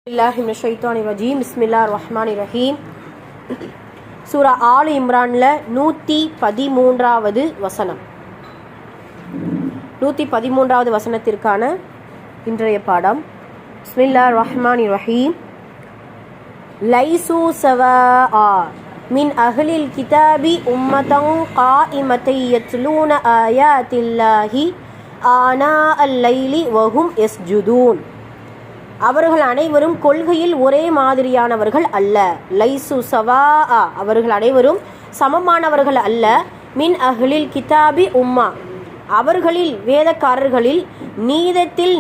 பிஸ்மில்லாஹிர் ரஹ்மானிர் ரஹீம். சூரா ஆல் இம்ரான்ல 113வது வசனம். 113வது வசனத்திற்கான இன்றைய பாடம். பிஸ்மில்லாஹிர் ரஹ்மானிர் ரஹீம். லைசு சவாஆ மின் அஹ்லில் கிதாபி உம்மதன் காயிமத்தை யத்லூன ஆயாத்தில்லாஹி ஆனா அல்-லைலி வஹும் யஸ்ஜுதூன். அவர்கள் அனைவரும் கொள்கையில் ஒரே மாதிரியானவர்கள் அல்ல. லைசு சவாஆ, அவர்கள் அனைவரும் சமமானவர்கள் அல்ல. மின் அஹ்லில் கிதாபி உம்மா, அவர்களில் வேதக்காரர்களில் நீதத்தில்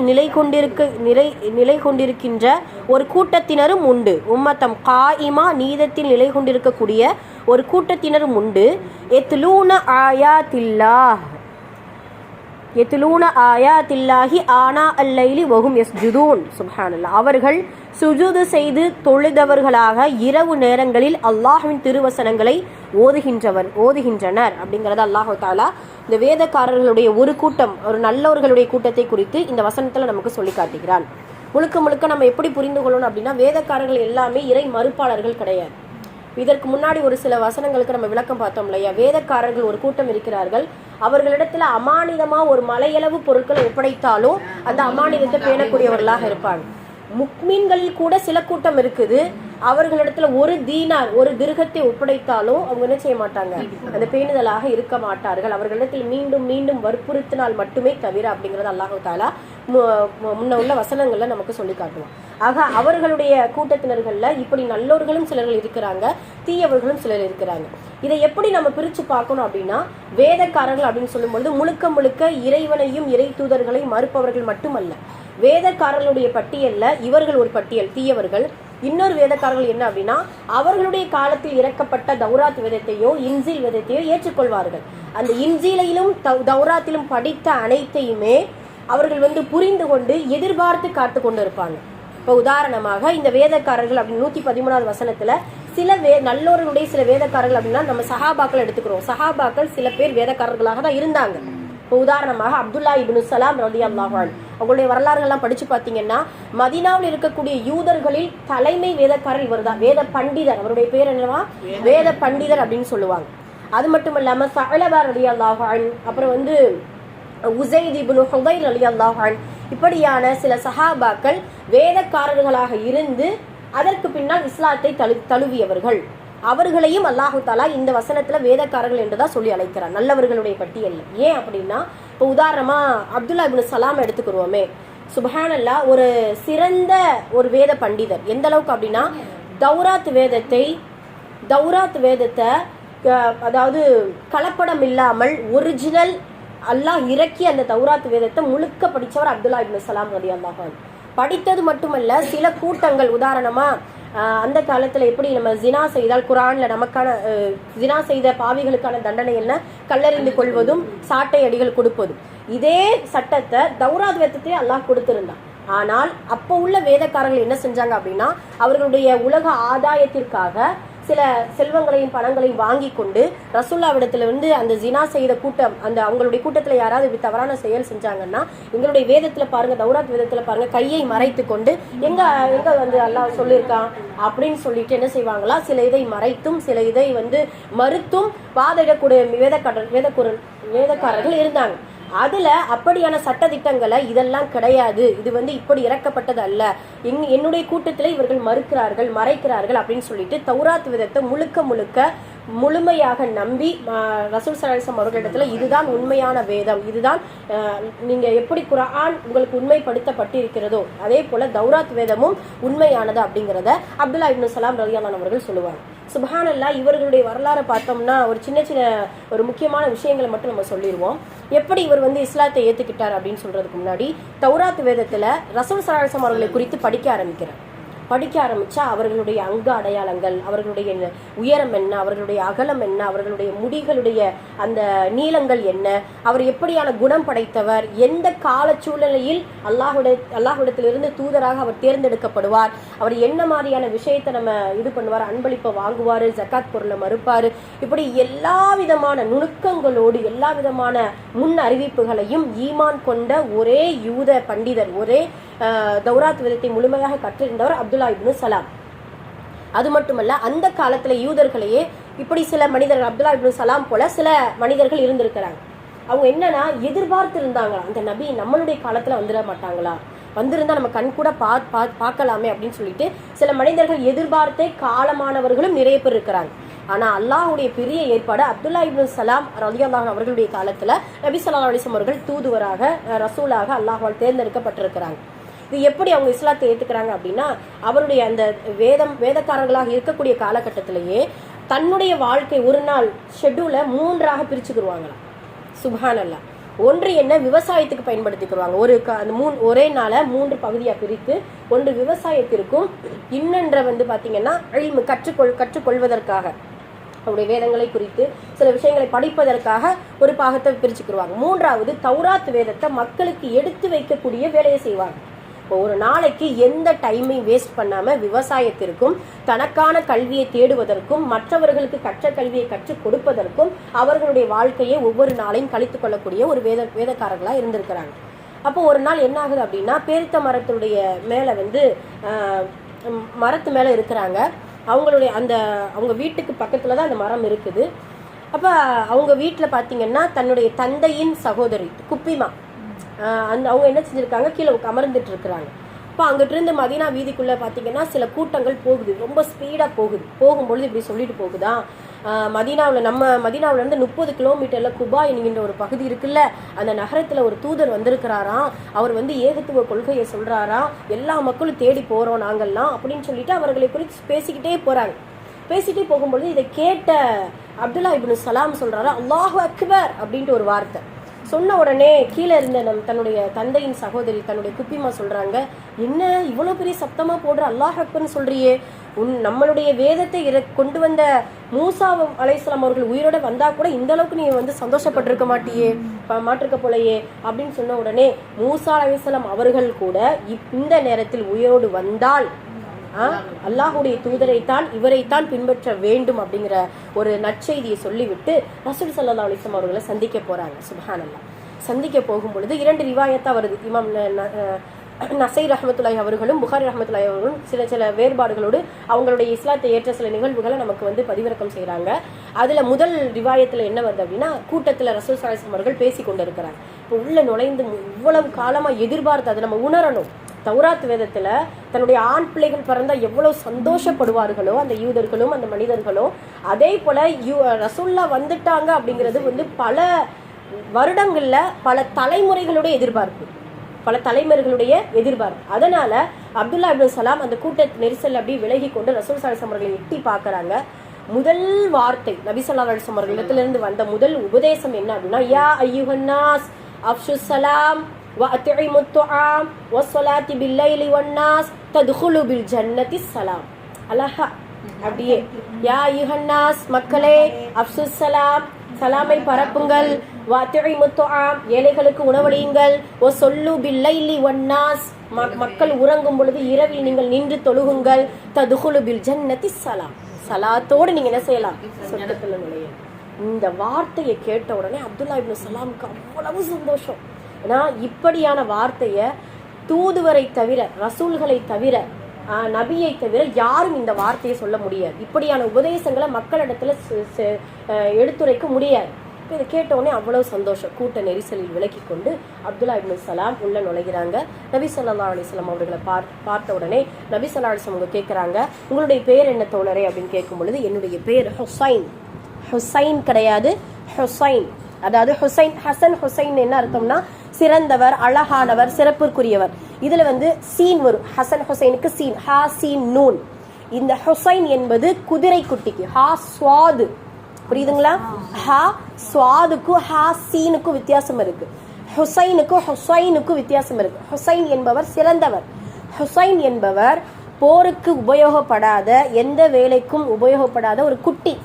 நிலை கொண்டிருக்கின்ற ஒரு கூட்டத்தினரும் உண்டு. உம்மத்தம் காயிமா, நீதத்தில் நிலை கொண்டிருக்கக்கூடிய ஒரு கூட்டத்தினரும் உண்டு. எத்லூன ஆயாத்தில்லாஹ், எத்லூன ஆயாத்தில்லாஹி ஆனா அல்-லைலி வஹும் யஸ்ஜுதூன். சுப்ஹானல்லாஹ். அவர்கள் சுஜூது செய்து தொழுதவர்களாக இரவு நேரங்களில் அல்லாஹ்வின் திருவசனங்களை ஓதுகின்றனர் அப்படிங்கிறது அல்லாஹ் தஆலா இந்த வேதக்காரர்களுடைய ஒரு கூட்டம், ஒரு நல்லவர்களுடைய கூட்டத்தை குறித்து இந்த வசனத்துல நமக்கு சொல்லி காட்டுகிறான். முழுக்க நம்ம எப்படி புரிந்து கொள்ளணும் அப்படின்னா, வேதக்காரர்கள் எல்லாமே இறை மறுப்பாளர்கள் கிடையாது. இதற்கு முன்னாடி ஒரு சில வசனங்களுக்கு நம்ம விளக்கம் பார்த்தோம் இல்லையா? வேதக்காரர்கள் ஒரு கூட்டம் இருக்கிறார்கள். அவர்களிடத்துல அமானிதமா ஒரு மலையளவு பொருட்களை ஒப்படைத்தாலும் அந்த அமானிதத்தை பேணக்கூடியவர்களாக இருப்பாங்க. முக்மீன்களில் கூட சில கூட்டம் இருக்குது, அவர்களிடத்துல ஒரு தீனார், ஒரு திர்ஹத்தை ஒப்படைத்தாலும் அவங்க என்ன செய்ய மாட்டாங்க, அந்த பேணுதலாக இருக்க மாட்டார்கள். அவர்களிடத்தில் மீண்டும் மீண்டும் வற்புறுத்தினால் மட்டுமே தவிர அப்படிங்கறது அல்லாஹ் தஆலா முன்ன உள்ள வசனங்கள்ல நமக்கு சொல்லி காட்டுவோம். ஆக அவர்களுடைய கூட்டத்தினர்கள்ல இப்படி நல்லோர்களும் சிலர்கள் இருக்கிறாங்க, தீயவர்களும் சிலர் இருக்கிறாங்க. இதை எப்படி நம்ம பிரிச்சு பார்க்கணும் அப்படின்னா, வேதக்காரர்கள் அப்படின்னு சொல்லும்பொழுது முழுக்க இறைவனையும் இறை தூதர்களையும் மறுப்பவர்கள் மட்டுமல்ல. வேதக்காரர்களுடைய பட்டியல்ல இவர்கள் ஒரு பட்டியல், தீயவர்கள். இன்னொரு வேதக்காரர்கள் என்ன அப்படின்னா, அவர்களுடைய காலத்தில் இறக்கப்பட்ட தௌராத் வேதத்தையோ இன்ஜீல் வேதத்தையோ ஏற்றுக்கொள்வார்கள். அந்த இன்ஜீலையிலும் தௌராத்திலும் படித்த அனைத்தையுமே அவர்கள் புரிந்து கொண்டு எதிர்பார்த்து காத்து கொண்டு இருப்பாங்க. இப்போ உதாரணமாக இந்த வேதக்காரர்கள் அப்படின்னு 113வது வசனத்துல சில நல்லோர்களுடைய சில வேதக்காரர்கள் அப்படின்னா நம்ம சஹாபாக்கள் எடுத்துக்கிறோம். சஹாபாக்கள் சில பேர் வேதக்காரர்களாக தான் இருந்தாங்க. இப்போ உதாரணமாக அப்துல்லா இப்னு சலாம் ரலியல்லாஹு அன்ஹு, அவங்களுடைய வரலாறுகள்லாம் படிச்சு பார்த்தீங்கன்னா, மதீனாவில் இருக்கக்கூடிய யூதர்களில் தலைமை வேதக்காரர் இவர் தான், வேத பண்டிதர். அவருடைய பேர் என்னவா? வேத பண்டிதர் அப்படின்னு சொல்லுவாங்க. அது மட்டும் இல்லாம சஅலபா ரலியல்லாஹு அன்ஹு, அப்புறம் உஸைத் இப்னு ஹுதைர் ரலியல்லாஹு அன்ஹு, இப்படியான சில சஹாபாக்கள் வேதக்காரர்களாக இருந்து அதற்கு பின்னால் இஸ்லாத்தை தழுவியவர்கள். அவர்களையும் அல்லாஹு தஆலா இந்த வசனத்துல வேதக்காரர்கள் என்றுதான் சொல்லி அழைக்கிறார், நல்லவர்களுடைய பட்டியல். ஏன் அப்படின்னா, இப்போ உதாரணமா அப்துல்லா இப்னு சலாம் எடுத்துக்கிறோமே. சுப்ஹானல்லாஹ், ஒரு சிறந்த ஒரு வேத பண்டிதர். எந்த அளவுக்கு அப்படின்னா, தௌராத் வேதத்தை அதாவது கலப்படம் இல்லாமல் ஒரிஜினல் அல்லாஹ் இறக்கி அந்த தௌராத் வேதத்தை முழுக்க படித்தவர் அப்துல்லா இப்னு சலாம் ரலியல்லாஹு அன்ஹு. படித்தது மட்டுமல்ல, சில கூட்டங்கள், உதாரணமா அந்த காலத்துல எப்படி நம்ம ஜினா செய்தால் குர்ஆன்ல நமக்கான ஜினா செய்த பாவிகளுக்கான தண்டனை என்ன? கல்லெறிந்து கொள்வதும் சாட்டை அடிகள் கொடுப்பதும். இதே சட்டத்தை தௌராத் வேதத்தையே அல்லாஹ் கொடுத்திருந்தான். ஆனால் அப்போ உள்ள வேதக்காரர்கள் என்ன செஞ்சாங்க அப்படின்னா, அவர்களுடைய உலக ஆதாயத்திற்காக சில செல்வங்களையும் பணங்களையும் வாங்கி கொண்டு ரசூலுல்லாஹ்விடத்திலிருந்து அந்த ஜினா செய்த கூட்டம், அந்த அவங்களுடைய கூட்டத்துல யாராவது தவறான செயல் செஞ்சாங்கன்னா, எங்களுடைய வேதத்துல பாருங்க, தௌராத் வேதத்துல பாருங்க, கையை மறைத்து கொண்டு எங்க அல்லாஹ் சொல்லியிருக்கான் அப்படின்னு சொல்லிட்டு என்ன செய்வாங்களா, சில இதை மறைத்தும் சில இதை மறுத்தும் வாதிடக்கூடிய வேதக்காரர்கள் இருந்தாங்க. அதுல அப்படியான சட்ட திட்டங்களை இதெல்லாம் கிடையாது, இது இப்படி இறக்கப்பட்டது அல்ல, என்னுடைய கூட்டத்துல இவர்கள் மறைக்கிறார்கள் அப்படின்னு சொல்லிட்டு தௌராத் வேதத்தை முழுமையாக நம்பி ரசூல் ஸல்லல்லாஹு அலைஹி வஸல்லம் அவர்களிடத்துல இதுதான் உண்மையான வேதம், இதுதான் நீங்க எப்படி குர்ஆன் உங்களுக்கு உண்மைப்படுத்தப்பட்டிருக்கிறதோ அதே போல தௌராத் வேதமும் உண்மையானது அப்படிங்கிறத அப்துல்லா இப்னு சலாம் ரலியல்லாஹு அன்ஹு அவர்கள் சொல்லுவாங்க. சுப்ஹானல்லாஹ், இவர்களுடைய வரலாறை பார்த்தோம்னா ஒரு சின்ன ஒரு முக்கியமான விஷயங்களை மட்டும் நம்ம சொல்லிடுவோம். எப்படி இவர் இஸ்லாத்தை ஏத்துக்கிட்டார் அப்படின்னு சொல்றதுக்கு முன்னாடி, தௌராத் வேதத்துல ரசூல் ஸல்லல்லாஹு அலைஹி வஸல்லம் அவர்களை குறித்து படிக்க ஆரம்பிச்சா அவர்களுடைய அங்க அடையாளங்கள், அவர்களுடைய உயரம் என்ன, அவர்களுடைய அகலம் என்ன, அவர்களுடைய முடிகளுடைய அந்த நீளங்கள் என்ன, அவர் எப்படியான குணம் படைத்தவர், எந்த கால சூழ்நிலையில் அல்லாஹ்விடத்திலிருந்து தூதராக அவர் தேர்ந்தெடுக்கப்படுவார், அவர் என்ன மாதிரியான விஷயத்தை நம்ம இது பண்ணுவார், அன்பளிப்பை வாங்குவாரு, ஜக்காத் பொருளை மறுப்பாரு, இப்படி எல்லா விதமான நுணுக்கங்களோடு எல்லா விதமான முன் அறிவிப்புகளையும் ஈமான் கொண்ட ஒரே யூத பண்டிதர், ஒரே தௌராத் வேதத்தை முழுமையாக கற்றிருந்தவர் அப்துல்லா இப்னு சலாம். அது மட்டுமல்ல, அந்த காலத்துல யூதர்களையே இப்படி சில மனிதர்கள், அப்துல்லா இப்னு சலாம் போல சில மனிதர்கள் இருந்திருக்கிறாங்க. அவங்க என்னன்னா எதிர்பார்த்து இருந்தாங்களா, அந்த நபி நம்மளுடைய காலத்துல வந்துட மாட்டாங்களா, வந்திருந்தா நம்ம கண் கூட பார்க்கலாமே அப்படின்னு சொல்லிட்டு சில மனிதர்கள் எதிர்பார்த்தே காலமானவர்களும் நிறைய பேர் இருக்கிறாங்க. ஆனா அல்லாஹுடைய பெரிய ஏற்பாடு, அப்துல்லா இப்னு சலாம் ரலியல்லாஹு அவர்களுடைய காலத்துல நபி ஸல்லல்லாஹு அலைஹி வஸல்லம் அவர்கள் தூதுவராக ரசூலாக அல்லாஹ்வால் தேர்ந்தெடுக்கப்பட்டிருக்கிறாங்க. இது எப்படி அவங்க இஸ்லாத்தை ஏற்றுக்கிறாங்க அப்படின்னா, அவருடைய அந்த வேதக்காரர்களாக இருக்கக்கூடிய காலகட்டத்திலேயே தன்னுடைய வாழ்க்கை ஒரு நாள் ஷெட்யூலை 3ஆக பிரிச்சுக்கிடுவாங்களாம். சுப்ஹானல்லாஹ். ஒன்று என்ன, விவசாயத்துக்கு பயன்படுத்திக்கிடுவாங்க. ஒரே நாளை 3 பகுதியாக பிரித்து, ஒன்று விவசாயத்திற்கும், இன்னொன்று பார்த்தீங்கன்னா கற்றுக்கொள்வதற்காக, அவருடைய வேதங்களை குறித்து சில விஷயங்களை படிப்பதற்காக ஒரு பாகத்தை பிரிச்சுக்கிடுவாங்க. 3வது தௌராத் வேதத்தை மக்களுக்கு எடுத்து வைக்கக்கூடிய வேலையை செய்வாங்க. இப்போ ஒரு நாளைக்கு எந்த டைமையும் வேஸ்ட் பண்ணாமல் விவசாயத்திற்கும், தனக்கான கல்வியை தேடுவதற்கும், மற்றவர்களுக்கு கற்ற கல்வியை கற்றுக் கொடுப்பதற்கும் அவர்களுடைய வாழ்க்கையை ஒவ்வொரு நாளையும் கழித்து கொள்ளக்கூடிய ஒரு வேதக்காரர்களாக இருந்திருக்கிறாங்க. அப்போ ஒரு நாள் என்ன ஆகுது அப்படின்னா, பேரித்த மரத்துடைய மேலே மரத்து மேலே இருக்கிறாங்க. அவங்களுடைய அவங்க வீட்டுக்கு பக்கத்தில் தான் அந்த மரம் இருக்குது. அப்போ அவங்க வீட்டில் பார்த்தீங்கன்னா தன்னுடைய தந்தையின் சகோதரி குப்பிமா அவங்க என்ன செஞ்சுருக்காங்க, கீழே அமர்ந்துட்டு இருக்கிறாங்க. இப்போ அங்கிட்டு இருந்து மதீனா வீதிக்குள்ளே பார்த்தீங்கன்னா சில கூட்டங்கள் போகுது, ரொம்ப ஸ்பீடாக போகும்பொழுது இப்படி சொல்லிட்டு போகுதா, நம்ம மதீனாவிலேருந்து 30 கிலோமீட்டரில் குபா என்கின்ற ஒரு பகுதி இருக்குல்ல, அந்த நகரத்தில் ஒரு தூதர் வந்திருக்கிறாராம். அவர் ஏகத்துவ கொள்கையை சொல்கிறாராம், எல்லா மக்களும் தேடி போகிறோம் நாங்கள்லாம் அப்படின்னு சொல்லிட்டு அவர்களை குறித்து பேசிக்கிட்டே போகிறாங்க. பேசிகிட்டே போகும்பொழுது இதை கேட்ட அப்துல்லா இப்னு சலாம் சொல்கிறாரா, அல்லாஹு அக்பர் அப்படின்ட்டு ஒரு வார்த்தை சொன்ன உடனே கீழே இருந்த தன்னுடைய தந்தையின் சகோதரி தன்னுடைய குப்பிமா சொல்றாங்க, என்ன இவ்வளோ பெரிய சத்தமா போடுற, அல்லாஹ் அக்பர்னு சொல்றியே, நம்மளுடைய வேதத்தை கொண்டு வந்த மூசா அலைஹிஸ்ஸலாம் அவர்கள் உயிரோட வந்தா கூட இந்த அளவுக்கு நீ சந்தோஷப்பட்டிருக்க மாட்டிருக்க போலையே அப்படின்னு சொன்ன உடனே, மூசா அலைஹிஸ்ஸலாம் அவர்கள் கூட இந்த நேரத்தில் உயிரோடு வந்தால் அல்லாஹுடைய தூதரைத்தான் இவரைத்தான் பின்பற்ற வேண்டும் அப்படிங்கிற ஒரு நற்செய்தியை சொல்லிவிட்டு ரசூல் ஸல்லல்லாஹு அலைஹி வஸல்லம் அவர்களை சந்திக்க போறாங்க. சுப்ஹானல்லாஹ். சந்திக்க போகும் பொழுது 2 ரிவாயத்தா வருது. இமாம் நசை ரஹ்மத்துல்லாஹி அவர்களும் புகாரி ரஹ்மத்துல்லாஹி அவர்களும் சில வேறுபாடுகளோடு அவங்களுடைய இஸ்லாத்தை ஏற்ற சில நிகழ்வுகளை நமக்கு பதிவிறக்கம் செய்கிறாங்க. அதுல முதல் ரிவாயத்துல என்ன வருது அப்படின்னா, கூட்டத்துல ரசூல் ஸல்லல்லாஹு அலைஹி வஸல்லம் அவர்கள் பேசி கொண்டிருக்கிறாங்க. இப்போ உள்ள நுழைந்து இவ்வளவு காலமா எதிர்பார்த்து அதை நம்ம உணரணும். தௌராத் வேதத்துல தன்னுடைய ஆண் பிள்ளைகள் பிறந்தா எவ்வளவு சந்தோஷப்படுவார்களோ அந்த யூதர்களும் அந்த மனிதர்களும், அதே போல ரசூல்லா வந்துட்டாங்க அப்படிங்கிறது பல வருடங்கள்ல பல தலைமுறைகளுடைய எதிர்பார்ப்பு. அதனால அப்துல்லா இப்னு சலாம் அந்த கூட்ட நெரிசல் அப்படி விலகி கொண்டு ரசூல் ஸல்லல்லாஹு அலைஹி வஸல்லம் அவர்களை எட்டி பார்க்கறாங்க. முதல் வார்த்தை நபி ஸல்லல்லாஹு அலைஹி வஸல்லம் அவர்களிடத்திலிருந்து வந்த முதல் உபதேசம் என்ன அப்படின்னா, யா அய்யுஹன்னாஸ் அஃஷுஸ் ஸலாம் وَأَطْعِمُوا الطَّعَامَ وَالصَّلَاةِ بِاللَّيْلِ وَالنَّاسِ تَدْخُلُوا بِالْجَنَّةِ السَّلَامَ. அல்லாஹ் அப்படியே யா அய்யுஹன்னாஸ் மக்களே, அஃஷுஸ் ஸலாம் சலாமை பரப்புங்கள், வஅத்இமு த்ஆம் ஏழைகளுக்கு உணவளியுங்கள், வஸல்லு பில்லைலி வன்னாஸ் மக்கள் உறங்கும் பொழுது இரவில் நீங்கள் நின்று தொழுகுங்கள், ததுகுலு பில் ஜன்னதி ஸலாம் சலாத்தோடு நீங்க என்ன செய்யலாம், சொர்க்கத்துல நுழைய. இந்த வார்த்தையை கேட்ட உடனே அப்துல்லா இப்னு சலாமுக்கு அவ்வளவு சந்தோஷம். ஏன்னா இப்படியான வார்த்தையை தூதுவரை தவிர, ரசூல்களை தவிர, நபியை தவிர யாரும் இந்த வார்த்தையை சொல்ல முடியாது. இப்படியான உபதேசங்களை மக்களிடத்துல எடுத்துரைக்க முடியாது. இதை கேட்டவுடனே அவ்வளவு சந்தோஷம். கூட்ட நெரிசலில் விலக்கி கொண்டு அப்துல்லா இப்னு சலாம் உள்ள நுழைகிறாங்க. நபி ஸல்லல்லாஹு அலைஹி வஸல்லம் அவர்களை பார்த்த உடனே நபி ஸல்லல்லாஹு அலைஹி வஸல்லம் அவங்க கேட்குறாங்க, உங்களுடைய பேர் என்ன தோழரே அப்படின்னு கேட்கும் பொழுது, என்னுடைய பேர் ஹுசைன். ஹுசைன் கிடையாது, ஹுசைன். அதாவது ஹசன் ஹுசைன் என்ன அர்த்தம்னா சிறந்தவர், அழகானவர், சிறப்புக்குரியவர். இதுல சீன் வரும். ஹசன் ஹுசைனுக்கு சீன், ஹா சீன் நூன். இந்த ஹுசைன் என்பது குதிரை குட்டிக்கு ஹா ஸ்வாது, புரியுதுங்களா? ஹா ஸ்வாதுக்கும் ஹா சீனுக்கும் வித்தியாசம் இருக்கு. ஹுசைனுக்கும் வித்தியாசம் இருக்கு. ஹுசைன் என்பவர் சிறந்தவர். ஹுசைன் என்பவர் போருக்கு உபயோகப்படாத, எந்த வேலைக்கும் உபயோகப்படாத ஒரு குட்டி,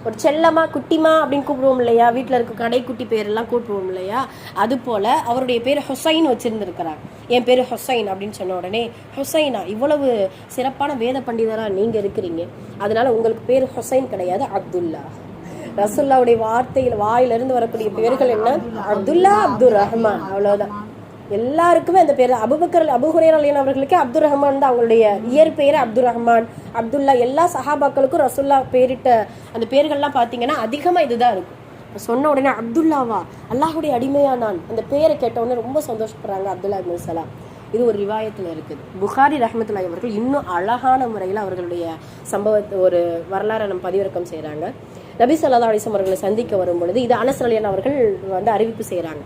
ஒரு செல்லமா குட்டிமா அப்படின்னு கூப்பிடுவோம் இல்லையா, வீட்டில் இருக்க கடைக்குட்டி பேரெல்லாம் கூப்பிடுவோம் இல்லையா, அது போல அவருடைய பேர் ஹுசைன் வச்சிருந்துருக்கிறார். என் பேர் ஹுசைன் அப்படின்னு சொன்ன உடனே, ஹுசைனா இவ்வளவு சிறப்பான வேத பண்டிதரா நீங்க இருக்கிறீங்க, அதனால உங்களுக்கு பேர் ஹுசைன் கிடையாது, அப்துல்லா. ரசூலுல்லாஹ்வுடைய வாயிலிருந்து வரக்கூடிய பேர்கள் என்ன? அப்துல்லா, அப்துர் ரஹ்மான், அவ்வளவுதான். எல்லாருக்குமே அந்த பேர். அபூ ஹுரைரா ரலியல்லாஹு அவர்களுக்கு அப்துல் ரஹ்மான் தான் அவங்களுடைய இயற்பெயர். அப்துல் ரஹ்மான், அப்துல்லா, எல்லா சஹாபாக்களுக்கும் ரசூல்லா பேரிட்ட அந்த பேர்கள்லாம் பார்த்தீங்கன்னா அதிகமாக இதுதான் இருக்கும். சொன்ன உடனே அப்துல்லாவா, அல்லாஹுடைய அடிமையா நான், அந்த பேரை கேட்ட உடனே ரொம்ப சந்தோஷப்படுறாங்க அப்துல்லா இப்னு சலாம். இது ஒரு ரிவாயத்தில் இருக்குது. புகாரி ரஹ்மத்துல்லாஹி அவர்கள் இன்னும் அழகான முறையில் அவர்களுடைய சம்பவத்தை ஒரு வரலாறை நம்ம பதிவிறக்கம் செய்கிறாங்க. நபி ஸல்லல்லாஹு அலைஹி வஸல்லம் அவர்களை சந்திக்க வரும் பொழுது, இது அனஸ் ரலியல்லாஹு அவர்கள் வந்து அறிவிப்பு செய்கிறாங்க.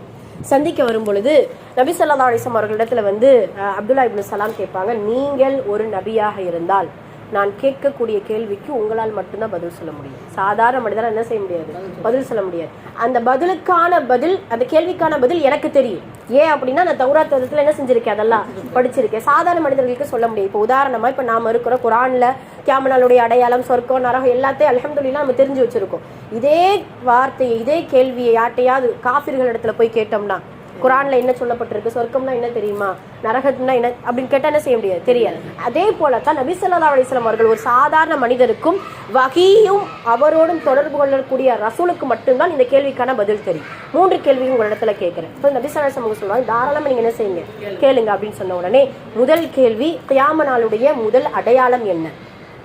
சந்திக்க வரும் பொழுது நபி ஸல்லல்லாஹு அலைஹி வஸல்லம் அவர்களிடத்துல வந்து அப்துல்லா இப்னு சலாம் கேட்பாங்க, நீங்கள் ஒரு நபியாக இருந்தால் நான் கேட்கக்கூடிய கேள்விக்கு உங்களால் மட்டும்தான் பதில் சொல்ல முடியும். சாதாரண மனிதரால் என்ன செய்ய முடியாது, பதில் சொல்ல முடியாது. அந்த பதிலுக்கான பதில், அந்த கேள்விக்கான பதில் எனக்கு தெரியும். ஏன் அப்படின்னா நான் தௌராத் வேதத்துல என்ன செஞ்சிருக்கேன், அதெல்லாம் படிச்சிருக்கேன். சாதாரண மனிதர்களுக்கு சொல்ல முடியும். இப்போ உதாரணமா இப்போ நாம இருக்கிற குரான்ல கியாமனாளுடைய அடையாளம், சொர்க்கம், நரகம் எல்லாத்தையும் அல்ஹம்துலில்லாஹ் நம்ம தெரிஞ்சு வச்சிருக்கோம். இதே வார்த்தையை, இதே கேள்வியை யார்ட்டையாவது காஃபிர்கள் இடத்துல போய் கேட்டோம்னா, குரான்ல என்ன சொல்லப்பட்டிருக்கு, சொர்க்கம்னா என்ன தெரியுமா, நரகம்னா என்ன அப்படின்னு கேட்டா என்ன செய்ய முடியாது, தெரியாது. அதே போலத்தான் நபி ஸல்லல்லாஹு அலைஹி வஸல்லம் அவர்கள் ஒரு சாதாரண மனிதருக்கும் வஹீயும் அவரோடும் தொடர்பு கொள்ளக்கூடிய ரசூலுக்கு மட்டும்தான் இந்த கேள்விக்கான பதில் தெரியும். 3 கேள்வியும் உங்க இடத்துல கேட்கிறேன். இப்போ நபி ஸல்லல்லாஹு அலைஹி வஸல்லம் சொல்லுவாங்க, தாராளமா நீங்க என்ன செய்யுங்க, கேளுங்க அப்படின்னு சொன்ன உடனே முதல் கேள்வி, கியாம நாளுடைய முதல் அடையாளம் என்ன?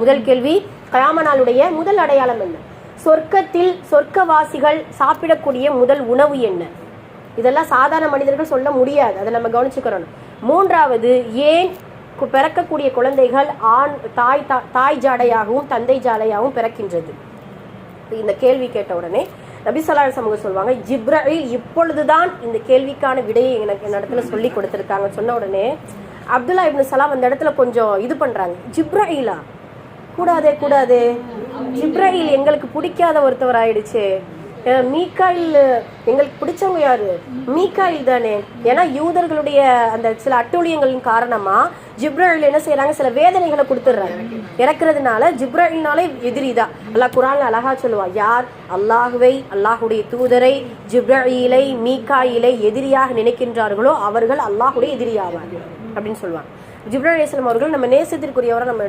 முதல் கேள்வி, கியாம நாளுடைய முதல் அடையாளம் என்ன? சொர்க்கத்தில் சொர்க்கவாசிகள் சாப்பிடக்கூடிய முதல் உணவு என்ன? இதெல்லாம் சாதாரண மனிதர்கள் சொல்ல முடியாது, அதை நம்ம கவனிச்சுக்கிறோம். 3வது, ஏன் பிறக்கக்கூடிய குழந்தைகள் தாய் ஜாடையாகவும் தந்தை ஜாடையாகவும் பிறக்கின்றது? இந்த கேள்வி கேட்ட உடனே நபி ஸல்லல்லாஹு அலைஹி வஸல்லம் சொல்லுவாங்க, ஜிப்ரீல் இப்பொழுதுதான் இந்த கேள்விக்கான விடையை எனக்கு இந்த இடத்துல சொல்லி கொடுத்துருக்காங்க. சொன்ன உடனே அப்துல்லா இப்னு சலாம் அந்த இடத்துல கொஞ்சம் இது பண்றாங்க. ஜிப்ரீலா, கூடாதே, ஜிப்ரீல் எங்களுக்கு பிடிக்காத ஒருத்தவர் ஆயிடுச்சு. மீகாயில் எங்களுக்கு பிடிச்சவங்க யாரு, மீகாயில் தானே. ஏன்னா யூதர்களுடைய அந்த சில அட்டூழியங்களின் காரணமா ஜிப்ரீல் என்ன செய்யறாங்க, சில வேதனைகளை கொடுத்துடுறாங்க. இறக்குறதுனால ஜிப்ரீல்னாலே எதிரிதான். அல்லாஹ் குர்ஆன்ல அழகா சொல்லுவா, யார் அல்லாஹுவை, அல்லாஹுடைய தூதரை, ஜிப்ரீலை, மீகாயிலை எதிரியாக நினைக்கின்றார்களோ அவர்கள் அல்லாஹுடைய எதிரியாவார்கள் அப்படின்னு சொல்லுவாங்க. ஜிப்ரீல் அலைஹிஸ்ஸலாம் அவர்கள் நம்ம நேசத்திற்குரியவரை, நம்ம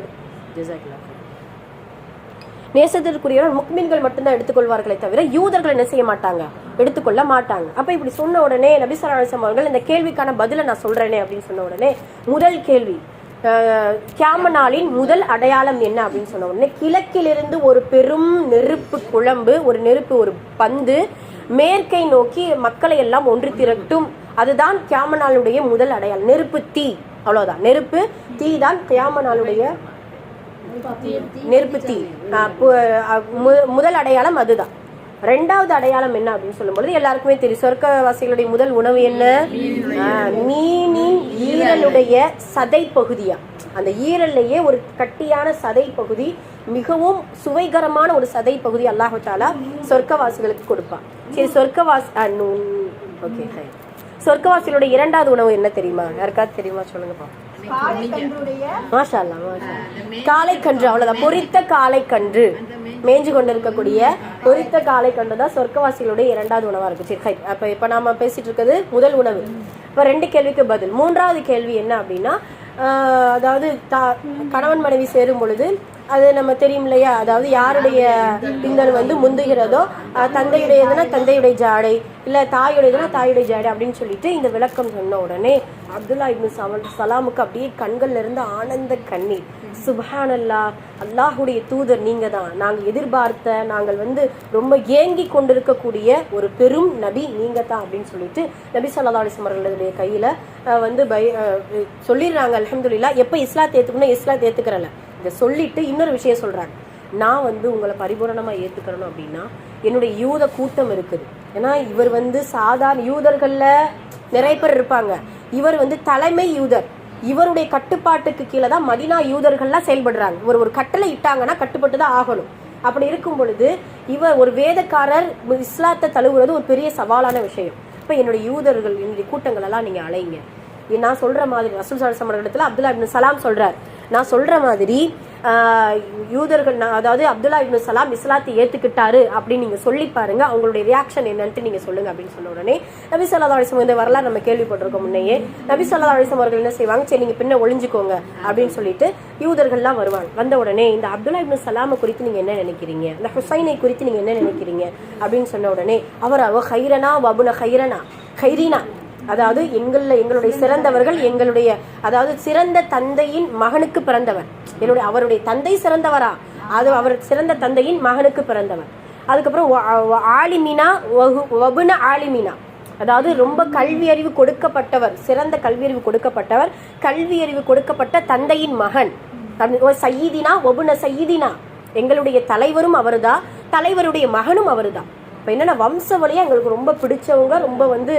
நேசத்திற்குரியவர் முக்மின்கள் மட்டும்தான் எடுத்துக்கொள்வார்களே தவிர யூதர்கள் என்ன செய்ய மாட்டாங்க, எடுத்துக்கொள்ள மாட்டாங்க. அப்ப இப்படி சொன்ன உடனே நபி ஸல்லல்லாஹு அலைஹி வஸல்லம் அவர்கள் இந்த கேள்விக்கான பதிலை நான் சொல்றேனே அப்படின்னு சொன்ன உடனே முதல் கேள்வி, கியாம நாளின் முதல் அடையாளம் என்ன அப்படின்னு சொன்ன உடனே, கிழக்கிலிருந்து ஒரு பெரும் நெருப்பு குழம்பு, ஒரு பந்து மேற்கை நோக்கி மக்களை எல்லாம் ஒன்று திரட்டும். அதுதான் கியாம நாளுடைய முதல் அடையாளம். நெருப்பு தீ, அவ்வளவுதான். நெருப்பு தீ தான் கியாம நாளுடைய நெருப்பு தீ. முதல் அடையாளம் அதுதான். 2வது அடையாளம் என்ன அப்படின்னு சொல்லும்போது எல்லாருக்குமே தெரியும், சொர்க்கவாசிகளுடைய முதல் உணவு என்ன, மீனின் ஈரலுடைய சதை பகுதியா. அந்த ஈரல்லையே ஒரு கட்டியான சதை பகுதி, மிகவும் சுவைகரமான ஒரு சதை பகுதி அல்லாஹ் தஆலா சொர்க்கவாசிகளுக்கு கொடுப்பான். சரி, சொர்க்கவாசிகளுடைய 2வது உணவு என்ன தெரியுமா, யாருக்காவது தெரியுமா, சொல்லுங்கப்பா. மாஷா அல்லாஹ், காளை கன்று, அவ்வளவுதான். பொரித்த காளை கன்று, மேய்ஞ்சு கொண்டு இருக்கக்கூடிய பொரித்த காளை கன்று தான் சொர்க்கவாசிகளுடைய 2வது உணவா இருக்கு. சரி, அப்ப இப்ப நாம பேசிட்டு இருக்கிறது முதல் உணவு. இப்ப 2 கேள்விக்கு பதில். 3வது கேள்வி என்ன அப்படின்னா, அதாவது கணவன் மனைவி சேரும் பொழுது அது நம்ம தெரியும் இல்லையா, அதாவது யாருடைய பிந்தல் வந்து முந்துகிறதோ, தந்தையுடையதுன்னா தந்தையுடைய ஜாடை, இல்ல தாயுடையதுன்னா தாயுடைய ஜாடை அப்படின்னு சொல்லிட்டு இந்த விளக்கம் சொன்ன உடனே அப்துல்லா இப்னு சலாமுக்கு அப்படியே கண்கள்ல இருந்து ஆனந்த கண்ணீர். சுப்ஹானல்லாஹ், அல்லாஹுடைய தூதர் நீங்க தான், நாங்கள் எதிர்பார்த்த, நாங்கள் வந்து ரொம்ப ஏங்கி கொண்டிருக்கக்கூடிய ஒரு பெரும் நபி நீங்க தான் அப்படின்னு சொல்லிட்டு நபி ஸல்லல்லாஹு அலைஹி வஸல்லம் அவர்களுடைய கையில வந்து சொல்லிடுறாங்க. அல்ஹம்துலில்லாஹ். எப்ப இஸ்லாத்தை ஏத்துக்கணும், இஸ்லாத்தை ஏத்துக்கிறல இதை சொல்லிட்டு இன்னொரு விஷயம் சொல்றாங்க, நான் வந்து உங்களை பரிபூரணமா ஏத்துக்கிறணும் அப்படின்னா என்னுடைய யூத கூட்டம் இருக்குது. ஏன்னா இவர் வந்து சாதாரண யூதர்கள்ல நிறைய பேர் இருப்பாங்க, இவர் வந்து தலைமை யூதர், இவருடைய கட்டுப்பாட்டுக்கு கீழே தான் மதீனா யூதர்கள்லாம் செயல்படுறாங்க. இவர் ஒரு கட்டளை இட்டாங்கன்னா கட்டுப்பட்டு தான் ஆகணும். அப்படி இருக்கும் பொழுது இவர் ஒரு வேதக்காரர் இஸ்லாத்தை தழுவுறது ஒரு பெரிய சவாலான விஷயம். இப்ப என்னுடைய யூதர்கள், என்னுடைய கூட்டங்கள் எல்லாம் நீங்க அழைங்க, நான் சொல்ற மாதிரி ரசூல் ஸல்லல்லாஹு அலைஹி வஸல்லம் இடத்துல அப்துல்லா இப்னு சலாம் சொல்றார், நான் சொல்ற மாதிரி யூதர்கள், அதாவது அப்துல்லா இப்னு சலாம் இஸ்லாத்தை ஏத்துக்கிட்டாரு அப்படின்னு நீங்க சொல்லி பாருங்க, அவங்களுடைய ரியாக்ஷன் என்னன்ட்டு நீங்க சொல்லுங்க அப்படின்னு சொன்ன உடனே நபி ஸல்லல்லாஹு அலைஹி வஸல்லம் இந்த வரலாறு நம்ம கேள்விப்பட்டிருக்கோம் முன்னையே. நபி ஸல்லல்லாஹு அலைஹி வஸல்லம் அவர்கள் என்ன செய்வாங்க, சரி நீங்க பின்ன ஒளிஞ்சுக்கோங்க அப்படின்னு சொல்லிட்டு யூதர்கள்லாம் வருவாங்க. வந்த உடனே இந்த அப்துல்லா இப்னு சலாமை குறித்து நீங்க என்ன நினைக்கிறீங்க, இந்த ஹுசைனை குறித்து நீங்க என்ன நினைக்கிறீங்க அப்படின்னு சொன்ன உடனே அவர் ஹைரனா வபுன ஹைரனா ஹைரீனா, அதாவது எங்களுடைய சிறந்தவர்கள் எங்களுடைய அதாவது சிறந்த தந்தையின் மகனுக்கு பிறந்தவர். அவருடைய தந்தை சிறந்தவரா, அது அவர் சிறந்த தந்தையின் மகனுக்கு பிறந்தவர். அதுக்கப்புறம் ஆலிமினா வபுன ஆலிமினா, அதாவது ரொம்ப கல்வி அறிவு கொடுக்கப்பட்டவர், சிறந்த கல்வி அறிவு கொடுக்கப்பட்டவர், கல்வி அறிவு கொடுக்கப்பட்ட தந்தையின் மகன். சையீதினா வபுன சையீதினா, எங்களுடைய தலைவரும் அவருதான், தலைவருடைய மகனும் அவருதான். இப்போ என்னன்னா வம்ச வழியா எங்களுக்கு ரொம்ப பிடிச்சவங்க, ரொம்ப வந்து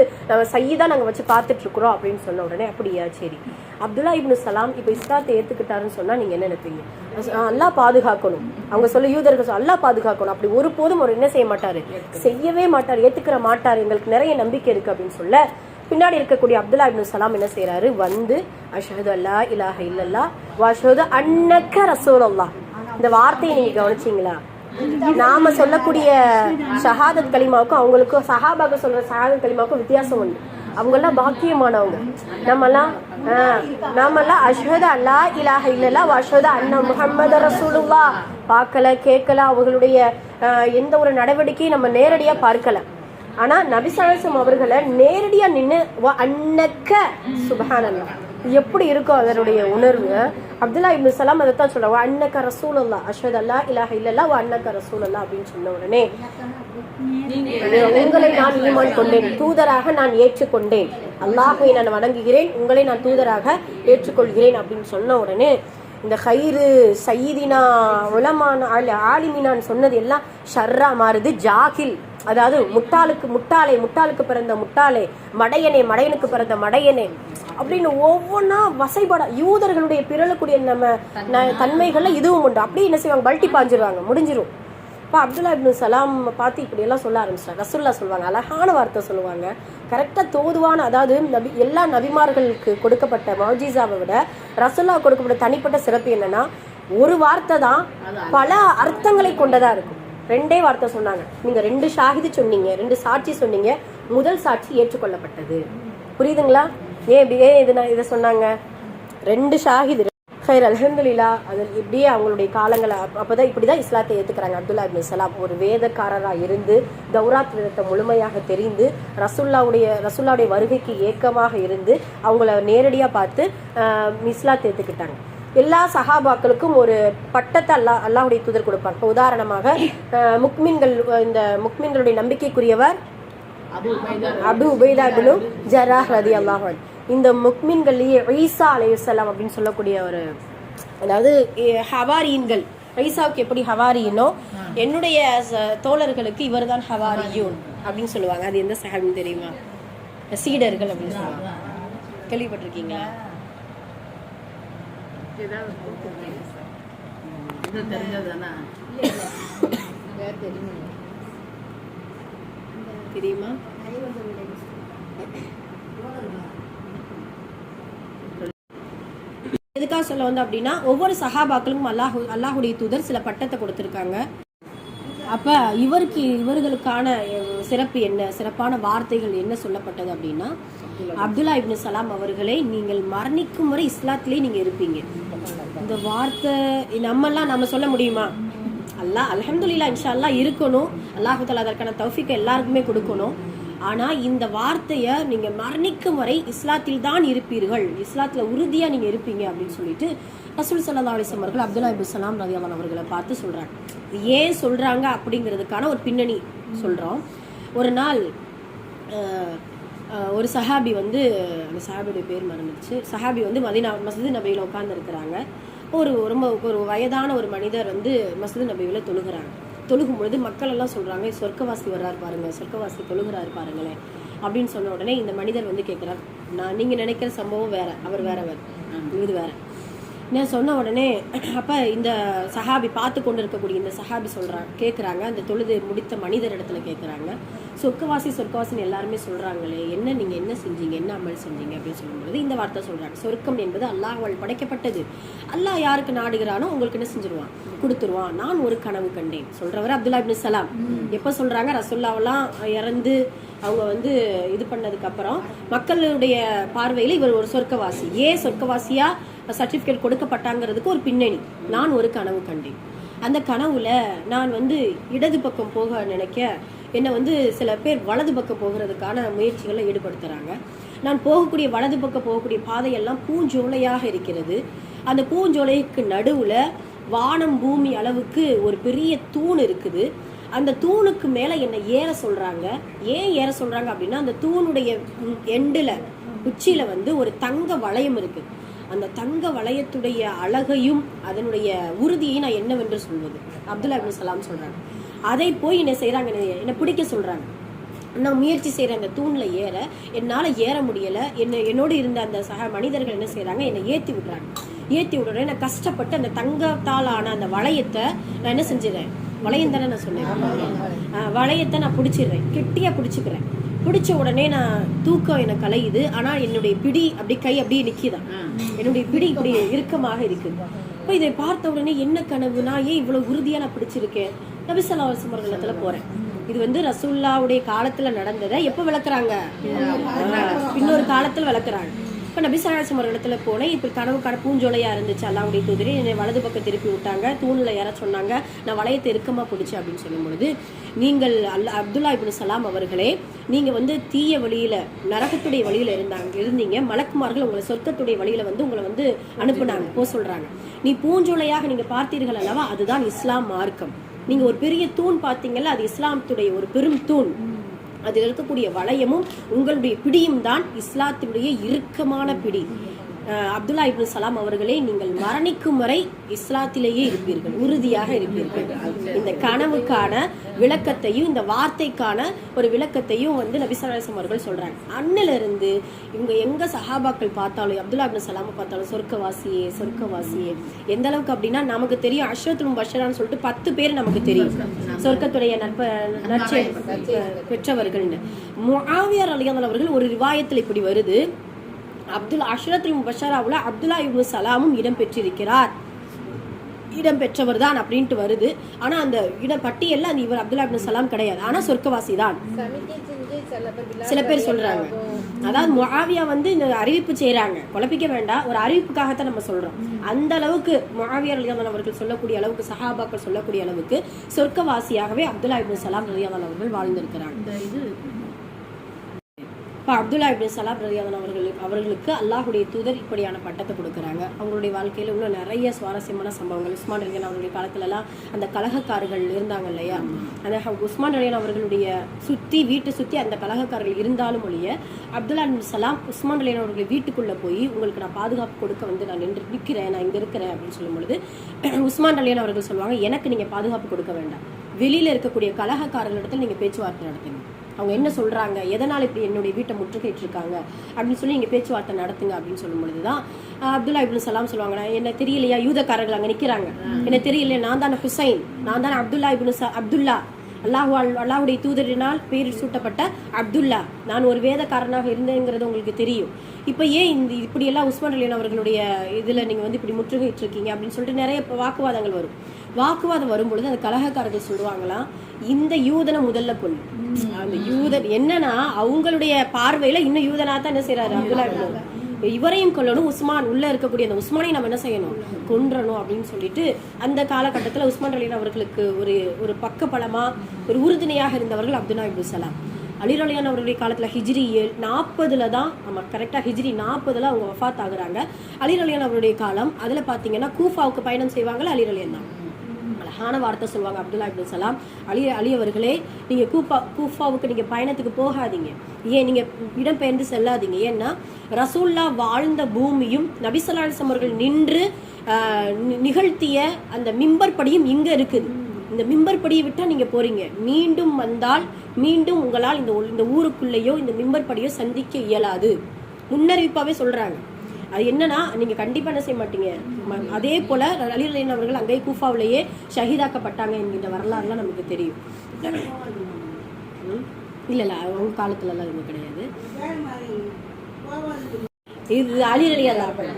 சையீதா நாங்கள் வச்சு பார்த்துட்டு இருக்கிறோம் அப்படின்னு சொன்ன உடனே அப்படியா சரி. அப்துல்லா இப்னு சலாம் இப்போ இஸ்லாத்தை ஏற்றுக்கிட்டாருன்னு சொன்னால் நீங்கள் என்ன நினைப்பீங்க? அல்லாஹ் பாதுகாக்கணும். அவங்க சொல்ல யூதர்கள் அல்லாஹ் பாதுகாக்கணும். அப்படி ஒருபோதும் அவர் என்ன செய்ய மாட்டார், செய்யவே மாட்டார், ஏற்றுக்கிற மாட்டார், எங்களுக்கு நிறைய நம்பிக்கை இருக்குது அப்படின்னு சொல்ல பின்னாடி இருக்கக்கூடிய அப்துல்லா இப்னு சலாம் என்ன செய்யறாரு, வந்து அஷ்ஹது அல்லா இலாஹ இல்லல்லாஹ் வ அஷ்ஹது அன்னக ரசூலுல்லாஹ், இந்த வார்த்தையை நீங்க கவனிச்சீங்களா? நாம சொல்லக்கூடிய ஷஹாதத் கலிமாவுக்கும் அவங்களுக்கும் சஹாபாக சொல்ற ஷஹாதத் கலிமாவுக்கும் வித்தியாசம் உண்டு. அவங்கெல்லாம் பாக்கியமானவங்க. நாமெல்லாம் அஷ்ஹது அல்லா இலாஹ இல்லல்லாஹ் வ அஷ்ஹது அன்ன முஹம்மது ரசூலுல்லாஹ் பார்க்கல, கேட்கல, அவங்களுடைய எந்த ஒரு நடவடிக்கையும் நம்ம நேரடியா பார்க்கல. ஆனா நபி ஸல்லல்லாஹு அலைஹி வஸல்லம் அவர்களை நேரடியா நின்று அன்னக்க சுப்ஹானல்லாஹ் எப்படி இருக்கும் அதனுடைய உணர்வு. அப்துல்லா இப்னு சலாம் அதைத்தான் சொல்றாங்க, அன்னக ரசூலுல்லாஹ் அஷ்ஹது அல்லா இலாஹ இல்லல்லாஹ் வ அன்னக ரசூலுல்லாஹ் அப்படின்னு சொன்ன உடனே உங்களை நான் ஈமான் கொண்டேன், தூதராக நான் ஏற்றுக்கொண்டேன், அல்லாஹ்வை நான் வணங்குகிறேன், உங்களை நான் தூதராக ஏற்றுக்கொள்கிறேன் அப்படின்னு சொன்ன உடனே இந்த ஹைரு சையீதினா உலமான ஆலிமினான்னு சொன்னது எல்லாம் ஷர்ரா மாறுது. ஜாகில், அதாவது முட்டாளுக்கு பிறந்த முட்டாளே, மடையனுக்கு பிறந்த மடையனே அப்படின்னு ஒவ்வொன்றா வசைபட யூதர்களுடைய பிறழக்கூடிய நம்ம தன்மைகள்ல இதுவும் உண்டு. அப்படியே என்ன செய்வாங்க, பல்ட்டி பாஞ்சிருவாங்க, முடிஞ்சிரும். இப்போ அப்துல்லா இப்னு சலாம் பார்த்து இப்படியெல்லாம் சொல்ல ஆரம்பிச்சிட்டாங்க. ரசூல்லா சொல்லுவாங்க, அழகான வார்த்தை சொல்லுவாங்க, கரெக்டாக தோதுவான, அதாவது எல்லா நபிமார்களுக்கு கொடுக்கப்பட்ட மௌஜிசாவை விட ரசூல்லா கொடுக்கப்பட்ட தனிப்பட்ட சிறப்பு என்னன்னா, ஒரு வார்த்தை தான் பல அர்த்தங்களை கொண்டதா இருக்கும். ரெண்டே வார்த்தை சொன்னாங்க. நீங்க 2 ஷாஹிது சொன்னீங்க, 2 சாட்சி சொன்னீங்க, முதல் சாட்சி ஏற்றுக்கொள்ளப்பட்டது. புரியுதுங்களா? ஏன் இதை சொன்னாங்க? 2 ஷாஹிது ஹைர் அல்ஹம்துலில்லாஹ். அது இப்படியே அவங்களுடைய காலங்களை அப்போதான் இப்படிதான் இஸ்லாத்தை ஏற்றுக்கிறாங்க. அப்துல்லா இப்னு சலாம் ஒரு வேதக்காரராக இருந்து தௌராத் வேதத்தை முழுமையாக தெரிந்து ரசூல்லாவுடைய வருகைக்கு ஏக்கமாக இருந்து அவங்கள நேரடியாக பார்த்து இஸ்லாத்தை ஏற்றுக்கிட்டாங்க. எல்லா சஹாபாக்களுக்கும் ஒரு பட்டத்தை அல்லாஹ்வுடைய தூதர் கொடுப்பாங்க. இப்போ உதாரணமாக இந்த முக்மின்களுடைய நம்பிக்கைக்குரியவர் அபு உபைதா இப்னு ஜர்ராஹ் ரலியல்லாஹு அன்ஹு. இந்த முக்மின்கள்லேயே ஈசா அலைஹிஸ்ஸலாம் அப்படின்னு சொல்லக்கூடிய ஒரு, அதாவது ஹவாரியன்கள், ஈசாவுக்கு எப்படி ஹவாரியனோ என்னுடைய தோழர்களுக்கு இவர் தான் ஹவாரியூன் அப்படின்னு சொல்லுவாங்க. அது எந்த சஹாபின்னு தெரியுமா? சீடர்கள் அப்படின்னு சொல்லுவாங்க. கேள்விப்பட்டிருக்கீங்களா? தெரியுமா? எதுக்காக சொல்ல வந்து அப்படின்னா, ஒவ்வொரு சஹாபாக்களுக்கும் அல்லாஹுடைய தூதர் சில பட்டத்தை கொடுத்துருக்காங்க. அப்ப இவர்களுக்கான சிறப்பு என்ன, சிறப்பான வார்த்தைகள் என்ன சொல்லப்பட்டது அப்படின்னா, அப்துல்லா இப்னு சலாம் அவர்களை நீங்கள் மரணிக்கும் வரை இஸ்லாத்திலே நீங்க இருப்பீங்க. இந்த வார்த்தை நம்ம சொல்ல முடியுமா? அல்லாஹ் அல்ஹம்துலில்லாஹ் இன்ஷா அல்லாஹ் இருக்கணும். அல்லாஹ் தஆலா அதற்கான தௌஃபீக் எல்லாருக்குமே கொடுக்கணும். ஆனா இந்த வார்த்தையை நீங்க மரணிக்கும் வரை இஸ்லாத்தில் தான் இருப்பீர்கள், இஸ்லாத்துல உறுதியா நீங்க இருப்பீங்க அப்படின்னு சொல்லிட்டு ரசூல் ஸல்லல்லாஹு அலைஹி வஸல்லம் அவர்கள் அப்துல்லா இப்னு சலாம் ரலியல்லாஹு அவர்களை பார்த்து சொல்றாங்க. ஏன் சொல்றாங்க அப்படிங்கிறதுக்கான ஒரு பின்னணி சொல்றோம். ஒரு நாள் ஒரு சஹாபி வந்து, அந்த சஹாபியுடைய பேர் மறந்துடுச்சு, சஹாபி வந்து மஸ்ஜித் நபியில உட்கார்ந்து இருக்கிறாங்க. ஒரு வயதான ஒரு மனிதர் வந்து மஸ்ஜித் நபியில தொழுகும் பொழுது மக்கள் எல்லாம் சொல்றாங்க, சொர்க்கவாசி வர்றாரு பாருங்க, சொர்க்கவாசி தொழுகிறாரு பாருங்களேன் அப்படின்னு சொன்ன உடனே இந்த மனிதர் வந்து கேட்கிறார், நீங்க நினைக்கிற சம்பவம் வேற, அவர் வேற, இது வேற. நான் சொன்ன உடனே அப்ப இந்த சஹாபி பார்த்து கொண்டு இருக்கக்கூடிய இந்த சஹாபி கேட்குறாங்க, அந்த தொழுது முடித்த மனிதர் இடத்துல கேட்குறாங்க, சொர்க்கவாசின்னு எல்லாருமே சொல்றாங்களே, நீங்க என்ன செஞ்சீங்க, என்ன அமல் செஞ்சீங்க அப்படின்னு சொல்லும்போது இந்த வார்த்தை சொல்றாங்க, சொர்க்கம் என்பது அல்லாஹ்வால் படைக்கப்பட்டது, அல்லாஹ் யாருக்கு நாடுகிறானோ உங்களுக்கு என்ன செஞ்சிருவான், கொடுத்துருவான், நான் ஒரு கனவு கண்டேன் சொல்றவர் அப்துல்லா இப்னு சலாம். எப்ப சொல்றாங்க? ரசூலுல்லாஹ்லாம் இறந்து அவங்க வந்து இது பண்ணதுக்கு அப்புறம் மக்களுடைய பார்வையில் இவர் ஒரு சொர்க்கவாசி. ஏன் சொர்க்கவாசியா சர்டிபிகேட் கொடுக்கப்பட்டாங்கிறதுக்கு ஒரு பின்னணி. நான் ஒரு கனவு கண்டேன், அந்த கனவுல நான் வந்து இடது பக்கம் போக நினைக்க என்னை வந்து சில பேர் வலது பக்கம் போகிறதுக்கான முயற்சிகளை ஈடுபடுத்துறாங்க. நான் போகக்கூடிய வலது பக்கம் போகக்கூடிய பாதையெல்லாம் பூஞ்சோலையாக இருக்கிறது. அந்த பூஞ்சோலைக்கு நடுவில் வானம் பூமி அளவுக்கு ஒரு பெரிய தூண் இருக்குது. அந்த தூணுக்கு மேலே என்னை ஏற சொல்கிறாங்க. ஏன் ஏற சொல்கிறாங்க அப்படின்னா, அந்த தூணுடைய எண்டில் உச்சியில் வந்து ஒரு தங்க வளையம் இருக்குது. அந்த தங்க வளையத்துடைய அழகையும் அதனுடைய உறுதியை நான் என்னவென்று சொல்வது. அப்துல்லா இப்னு சலாம் சொல்கிறாங்க. அதை போய் என்ன செய்கிறாங்க, என்னை பிடிக்க சொல்கிறாங்க. நான் முயற்சி செய்கிறேன் அந்த தூணில் ஏற, என்னால் ஏற முடியலை. என்னோடு இருந்த அந்த சக மனிதர்கள் என்ன செய்கிறாங்க, என்னை ஏற்றி விடுறாங்க. ஏற்றி விடுறேன். நான் கஷ்டப்பட்டு அந்த தங்கத்தாலான அந்த வளையத்தை நான் என்ன செஞ்சிடறேன், வளையம் தானே நான் சொன்னேன், வளையத்தை நான் பிடிச்சிடுறேன், கெட்டியாக பிடிச்சிக்கிறேன். பிடிச்ச உடனே நான் தூக்கம் எனக்கு கலையுது. ஆனால் என்னுடைய பிடி அப்படி கை அப்படியே நிற்கிதான், என்னுடைய பிடி இப்படி இறுக்கமாக இருக்குது. இப்போ இதை பார்த்த உடனே என்ன கனவு, நான் ஏன் இவ்வளோ உறுதியாக நான் பிடிச்சிருக்கேன். நபி ஸல்லல்லாஹு அலைஹி வஸல்லம் இடத்துல போகிறேன். இது வந்து ரசூலுல்லாஹ்வுடைய காலத்தில் நடந்ததை எப்போ விளக்குறாங்க, இன்னொரு காலத்தில் விளக்குறாங்க. இப்போ நபி ஸல்லல்லாஹு அலைஹி வஸல்லம் இடத்துல போனேன். இப்போ கனவு பூஞ்சோலையாக இருந்துச்சு. அல்லாஹ்வுடைய தூதரே என்னை வலது பக்கம் திருப்பி விட்டாங்க. தூணில் யார சொன்னாங்க, நான் வளையத்தை இறுக்கமாக பிடிச்சேன் அப்படின்னு சொல்லும் பொழுது, நீங்கள் அப்துல்லா இப்னு சலாம் அவர்களே, நீங்கள் வந்து தீய வழியில் நரகத்துடைய வழியில் இருந்தீங்க. மலக்குமார்கள் உங்களை சொர்க்கத்துடைய வழியில் வந்து உங்களை வந்து அனுப்புனாங்க, போக சொல்கிறாங்க. நீ பூஞ்சோலையாக நீங்கள் பார்த்தீர்கள் அல்லவா, அதுதான் இஸ்லாம் மார்க்கம். நீங்கள் ஒரு பெரிய தூண் பார்த்தீங்கல்ல, அது இஸ்லாத்துடைய ஒரு பெரும் தூண். அதில் இருக்கக்கூடிய வளையமும் உங்களுடைய பிடியும் தான் இஸ்லாத்தினுடைய இறுக்கமான பிடி. அப்துல்லா இப்னு சலாம் அவர்களே, நீங்கள் மரணிக்கும் வரை இஸ்லாத்திலேயே இருப்பீர்கள், உறுதியாக இருப்பீர்கள். இந்த கனவுக்கான விளக்கத்தையும் இந்த வார்த்தைக்கான ஒரு விளக்கத்தையும் வந்து நபி ஸல்லல்லாஹு அலைஹி வஸல்லம் அவர்கள் சொல்றாங்க. அன்னிலிருந்து இவங்க எங்க சஹாபாக்கள் பார்த்தாலும் அப்துல்லா இப்னு சலாம் பார்த்தாலும் சொர்க்கவாசியே சொர்க்கவாசியே. எந்த அளவுக்கு அப்படின்னா, நமக்கு தெரியும் அஷ்ரத்துல் முபஷ்ஷரான்னு சொல்லிட்டு 10 பேர் நமக்கு தெரியும் சொர்க்கத்துடைய நற்செய்தி பெற்றவர்கள்னு. முஆவியா ரலியல்லாஹு அவர்கள் ஒரு ரிவாயத்தில் இப்படி வருது, அஷ்ரத்துல் முபஷ்ஷராவுல அப்துல்லா இப்னு சலாமும் இடம் பெற்றிருக்கிறார், இடம் பெற்றவர் தான் அப்படின்ட்டு வருது. ஆனா அந்த பட்டியல்ல அந்த இவர் அப்துல்லா இப்னு சலாம் கிடையாது, ஆனா சொர்க்கவாசி தான் சில பேர் சொல்றாங்க. அதாவது முஆவியா வந்து இந்த அறிவிப்பு செய்யறாங்க, குழப்பிக்க வேண்டாம், ஒரு அறிவிப்புக்காகத்தான் நம்ம சொல்றோம். அந்த அளவுக்கு முஆவியா ரலியல்லாஹு அவர்கள் சொல்லக்கூடிய அளவுக்கு, சஹாபாக்கள் சொல்லக்கூடிய அளவுக்கு சொர்க்கவாசியாகவே அப்துல்லா இப்னு சலாம் ரலியல்லாஹு அவர்கள் வாழ்ந்திருக்கிறாங்க. இப்போ அப்துல்லா இப்னு சலாம் ரலியல்லாஹு அவர்களுக்கு அல்லாஹுடைய தூதர் இப்படியான பட்டத்தை கொடுக்குறாங்க. அவங்களுடைய வாழ்க்கையில் உள்ள நிறைய சுவாரஸ்யமான சம்பவங்கள். உஸ்மான் ரலியல்லாஹு அவருடைய காலத்துலலாம் அந்த கலகக்காரர்கள் இருந்தாங்க இல்லையா, அந்த உஸ்மான் ரலியல்லாஹு அவர்களுடைய வீட்டை சுற்றி அந்த கலகக்காரர்கள் இருந்தாலும் ஒழிய, அப்துல்லா இப்னு சலாம் உஸ்மான் ரலியல்லாஹு அவர்கள் வீட்டுக்குள்ளே போய், உங்களுக்கு நான் பாதுகாப்பு கொடுக்க வந்து நான் நிற்கிறேன், நான் இங்கே இருக்கிறேன் அப்படின்னு சொல்லும் பொழுது, உஸ்மான் ரலியல்லாஹு அவர்கள் சொல்லுவாங்க, எனக்கு நீங்கள் பாதுகாப்பு கொடுக்க வேண்டாம், வெளியில் இருக்கக்கூடிய கலகக்காரர்களிடத்தில் நீங்கள் பேச்சுவார்த்தை நடத்துங்க. அவங்க என்ன சொல்கிறாங்க, எதனால் இப்படி என்னுடைய வீட்டை முற்றுகையிட்டு இருக்காங்க அப்படின்னு சொல்லி நீங்கள் பேச்சுவார்த்தை நடத்துங்க அப்படின்னு சொல்லும் பொழுது தான் அப்துல்லா இப்னு சலாம் சொல்லுவாங்க, என்ன தெரியலையா, யூதக்காரர்கள் அங்கே நிற்கிறாங்க, என்ன தெரியலையா, நான் தானே ஹுசைன், நான் தானே அப்துல்லா அல்லாஹுடைய தூதரினால் பேரில் சூட்டப்பட்ட அப்துல்லா, நான் ஒரு வேதக்காரனாக இருந்தேங்கிறது உங்களுக்கு தெரியும். இப்போ ஏன் இப்படியெல்லாம் உஸ்மான் ரலியல்லாஹு அவர்களுடைய இதில் நீங்கள் வந்து இப்படி முற்றுகையிட்டு இருக்கீங்க அப்படின்னு சொல்லிட்டு நிறைய வாக்குவாதங்கள் வரும். வாக்குவாதம் வரும்பொழுது அந்த கலகக்காரர்கள் சொல்லுவாங்களாம், இந்த யூதனை முதல்ல கொள்ளு. அந்த யூதன் என்னன்னா, அவங்களுடைய பார்வையில இன்னும் யூதனா தான் என்ன செய்யறாரு அப்துல்லா, இவரையும் கொல்லணும், உஸ்மான் உள்ள இருக்கக்கூடிய அந்த உஸ்மானையும் நம்ம என்ன செய்யணும், கொன்றணும் அப்படின்னு சொல்லிட்டு அந்த காலகட்டத்தில் உஸ்மான் ரலியல்லாஹு அவர்களுக்கு ஒரு பக்கபலமா ஒரு உறுதுணையாக இருந்தவர்கள் அப்துல்லா இப்னு சலாம். அலி ரலியல்லாஹு அவர்களுடைய காலத்தில் ஹிஜ்ரி 40 தான், ஆமாம் கரெக்டாக ஹிஜ்ரி 40 அவங்க வஃபாத் ஆகுறாங்க. அலி ரலியல்லாஹு அவருடைய காலம். அதில் பார்த்தீங்கன்னா கூஃபாவுக்கு பயணம் செய்வாங்க அலி ரலியல்லாஹு. அழகான வார்த்தை சொல்லுவாங்க அப்துல்லா இப்னு சலாம், அலி அவர்களே, நீங்கள் கூஃபாவுக்கு நீங்கள் பயணத்துக்கு போகாதீங்க, ஏன் நீங்கள் இடம்பெயர்ந்து செல்லாதீங்க, ஏன்னா ரசூல்லா வாழ்ந்த பூமியும் நபி ஸல்லல்லாஹு அலைஹி வஸல்லம் அவர்கள் நின்று நிகழ்த்திய அந்த மிம்பர் படியும் இங்கே இருக்குது. இந்த மிம்பர் படியை விட்டால் நீங்கள் போறீங்க, மீண்டும் வந்தால் மீண்டும் உங்களால் இந்த ஊருக்குள்ளேயோ இந்த மிம்பர் படியோ சந்திக்க இயலாது, முன்னறிவிப்பாகவே சொல்கிறாங்க. அது என்னன்னா, நீங்கள் கண்டிப்பாக என்ன செய்ய மாட்டீங்க. அதே போல் அலி ரலியல்லாஹு அவர்கள் அங்கே கூஃபாவிலேயே ஷஹீதாக்கப்பட்டாங்க என்கின்ற வரலாறுலாம் நமக்கு தெரியும். இல்லை அவங்க காலத்துலலாம் இது கிடையாது. இது அலி ரலியல்லாஹு.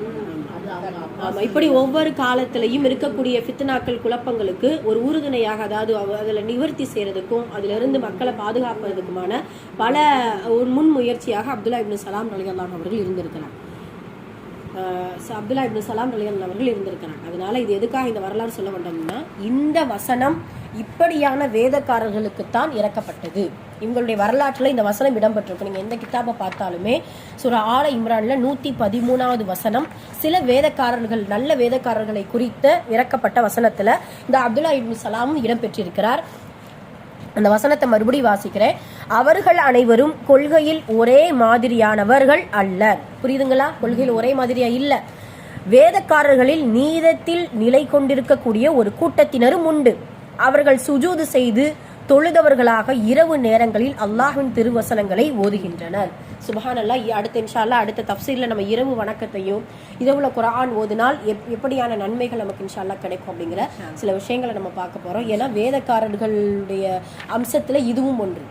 ஆமாம், இப்படி ஒவ்வொரு காலத்திலையும் இருக்கக்கூடிய ஃபித்னாக்கள் குழப்பங்களுக்கு ஒரு உறுதுணையாக, அதாவது அதில் நிவர்த்தி செய்கிறதுக்கும் அதிலிருந்து மக்களை பாதுகாப்பதற்குமான பல முன்முயற்சியாக அப்துல்லா இப்னு சலாம் ரலியல்லாஹு அவர்கள் இருந்திருக்கிறார். அப்துல்லா இப்னு சலாம் ரலியல்லாஹு அவர்கள் இருந்திருக்கிறாங்க. அதனால இது எதுக்காக இந்த வரலாறு சொல்ல வேண்டாம்னா, இந்த வசனம் இப்படியான வேதக்காரர்களுக்குத்தான் இறக்கப்பட்டது. இவங்களுடைய வரலாற்றில் இந்த வசனம் இடம்பெற்றிருக்கு. நீங்கள் எந்த கிதாபை பார்த்தாலுமே சூரா ஆல இம்ரான்ல 113வது வசனம் சில வேதக்காரர்கள், நல்ல வேதக்காரர்களை குறித்த இறக்கப்பட்ட வசனத்தில் இந்த அப்துல்லா இப்னு சலாமும் இடம்பெற்றிருக்கிறார். அந்த வசனத்தை மறுபடியும் வாசிக்கிறேன். அவர்கள் அனைவரும் கொள்கையில் ஒரே மாதிரியானவர்கள் அல்ல. புரியுதுங்களா? கொள்கையில் ஒரே மாதிரியா இல்ல. வேதக்காரர்களில் நீதத்தில் நிலை கொண்டிருக்கக்கூடிய ஒரு கூட்டத்தினரும் உண்டு. அவர்கள் சுஜூது செய்து தொழுதவர்களாக இரவு நேரங்களில் அல்லாஹ்வின் திருவசனங்களை ஓதுகின்றனர். சுப்ஹானல்லாஹ். அடுத்த இன்ஷா அல்லாஹ் அடுத்த தஃப்சீர்ல நம்ம இரவு வணக்கத்தையும் இரவுல குர்ஆன் ஓதினால் எப்படியான நன்மைகள் நமக்கு இன்ஷா அல்லாஹ் கிடைக்கும் அப்படிங்கிற சில விஷயங்களை நம்ம பார்க்க போறோம். ஏன்னா வேதக்காரர்களுடைய அம்சத்துல இதுவும் ஒன்று.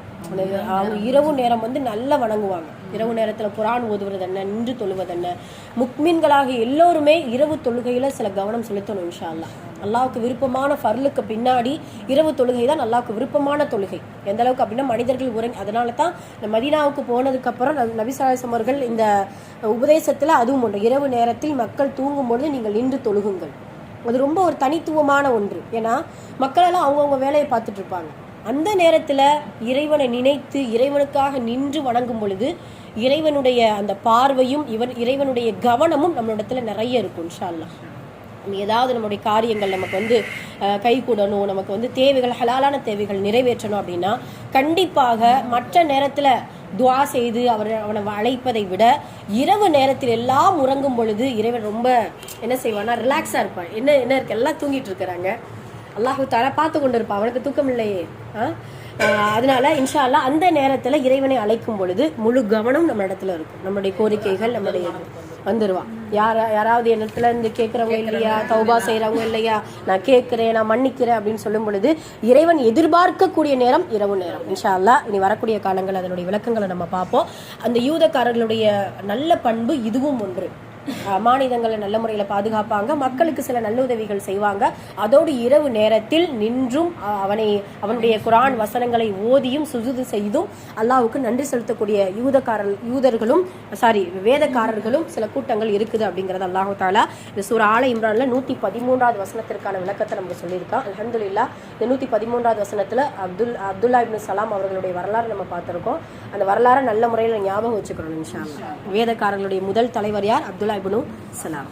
அவங்க இரவு நேரம் நல்லா வணங்குவாங்க. இரவு நேரத்தில் குர்ஆன் ஓதுவது என்ன, நின்று தொழுவது என்ன. முக்மின்களாக எல்லோருமே இரவு தொழுகையில சில கவனம் செலுத்தணும் இன்ஷா அல்லாஹ். அல்லாஹ்வுக்கு விருப்பமான ஃபர்லுக்கு பின்னாடி இரவு தொழுகை தான் அல்லாஹ்வுக்கு விருப்பமான தொழுகை. எந்த அளவுக்கு அப்படின்னா மனிதர்கள் அதனால தான் மதீனாவுக்கு போனதுக்கு அப்புறம் நபி ஸல்லல்லாஹு அலைஹி வஸல்லம் அவர்கள் இந்த உபதேசத்துல அதுவும் ஒன்று, இரவு நேரத்தில் மக்கள் தூங்கும் பொழுது நீங்கள் நின்று தொழுகுங்கள். அது ரொம்ப ஒரு தனித்துவமான ஒன்று. ஏன்னா மக்கள் எல்லாம் அவங்கவுங்க வேலையை பார்த்துட்டு இருப்பாங்க. அந்த நேரத்துல இறைவனை நினைத்து இறைவனுக்காக நின்று வணங்கும் பொழுது இறைவனுடைய அந்த பார்வையும் இறைவனுடைய கவனமும் நம்மளிடத்துல நிறைய இருக்கும் இன்ஷா அல்லாஹ். ஏதாவது நம்முடைய காரியங்கள் நமக்கு கை கூடணும், நமக்கு தேவைகள், ஹலாலான தேவைகள் நிறைவேற்றணும் அப்படின்னா கண்டிப்பாக மற்ற நேரத்துல துவா செய்து அவனை அழைப்பதை விட இரவு நேரத்தில் எல்லாம் உறங்கும் பொழுது இறைவன் ரொம்ப என்ன செய்வான்னா ரிலாக்ஸா இருப்பான். என்ன இருக்கு, எல்லாம் தூங்கிட்டு இருக்கிறாங்க, அல்லாஹு தஆலா பார்த்து கொண்டு இருப்பான், அவனுக்கு தூக்கம் இல்லையே. அதனால இன்ஷா அல்லாஹ் அந்த நேரத்துல இறைவனை அழைக்கும் பொழுது முழு கவனம் நம்ம இடத்துல இருக்கும். நம்மளுடைய கோரிக்கைகள் நம்முடைய வந்துருவான். யாராவது இடத்துல இருந்து கேட்கறவங்க இல்லையா, தௌபா செய்யறவங்க இல்லையா, நான் கேட்கிறேன், நான் மன்னிக்கிறேன் அப்படின்னு சொல்லும் பொழுது இறைவன் எதிர்பார்க்கக்கூடிய நேரம் இரவு நேரம் இன்ஷா அல்லாஹ். இனி வரக்கூடிய காலங்கள் அதனுடைய விளக்கங்களை நம்ம பார்ப்போம். அந்த யூதக்காரர்களுடைய நல்ல பண்பு இதுவும் ஒன்று. மாநிலங்களை நல்ல முறையில் பாதுகாப்பாங்க, மக்களுக்கு சில நல்ல உதவிகள் செய்வாங்க. அதோடு இரவு நேரத்தில் நின்றும் அவனுடைய குர்ஆன் வசனங்களை ஓதியும் சுஜூது செய்தும் அல்லாஹ்வுக்கு நன்றி செலுத்தக்கூடிய யூதர்களும் வேதக்காரர்களும் சில கூட்டங்கள் இருக்குது அப்படிங்கிறது அல்லாஹ் தஆலா இந்த சூரா ஆல இம்ரான்ல 113வது வசனத்திற்கான விளக்கத்தை நம்ம சொல்லியிருக்கோம். அல்ஹம்துலில்லாஹ். இந்த 113வது வசனத்துல அப்துல்லா இப்னு சலாம் அவர்களுடைய வரலாறு நம்ம பார்த்திருக்கோம். அந்த வரலாறை நல்ல முறையில் ஞாபகம் வச்சுக்கணும் இன்ஷா அல்லாஹ். வேதக்காரர்களுடைய முதல் தலைவர் யார்? அப்துல்லா இப்னு சலாம்.